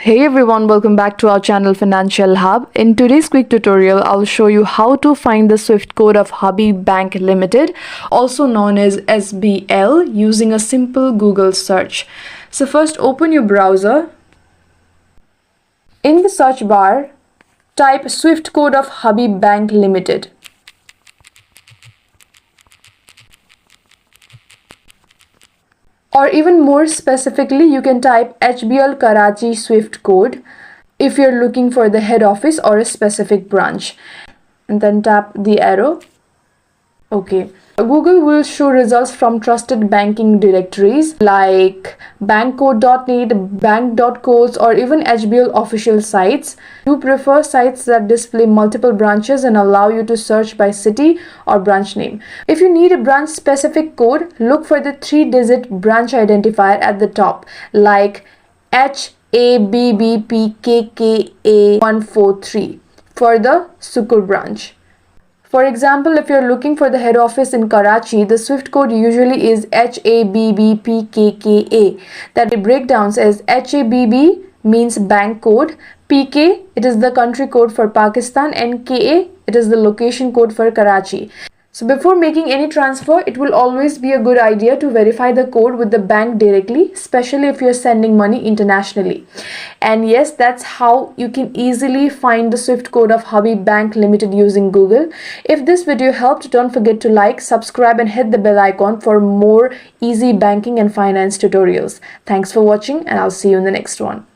Hey everyone, welcome back to our channel Financial Hub. In today's quick tutorial, I'll show you how to find the Swift code of Habib Bank Limited, also known as HBL, using a simple Google search. So first open your browser. In the search bar, type Swift code of Habib Bank Limited. Or even more specifically, you can type HBL Karachi Swift code if you're looking for the head office or a specific branch. And then tap the arrow. Okay. Google will show results from trusted banking directories like bankcode.net, bank.codes, or even HBL official sites. Do prefer sites that display multiple branches and allow you to search by city or branch name. If you need a branch specific code, look for the 3-digit branch identifier at the top like HABBPKKA143 for the Sukur branch. For example, if you're looking for the head office in Karachi, the Swift code usually is HABBPKKA. That breakdowns as HABB means bank code, PK it is the country code for Pakistan, and KA it is the location code for Karachi. So before making any transfer, it will always be a good idea to verify the code with the bank directly, especially if you're sending money internationally. And yes, that's how you can easily find the Swift code of Habib Bank Limited using Google. If this video helped, don't forget to like, subscribe, and hit the bell icon for more easy banking and finance tutorials. Thanks for watching, and I'll see you in the next one.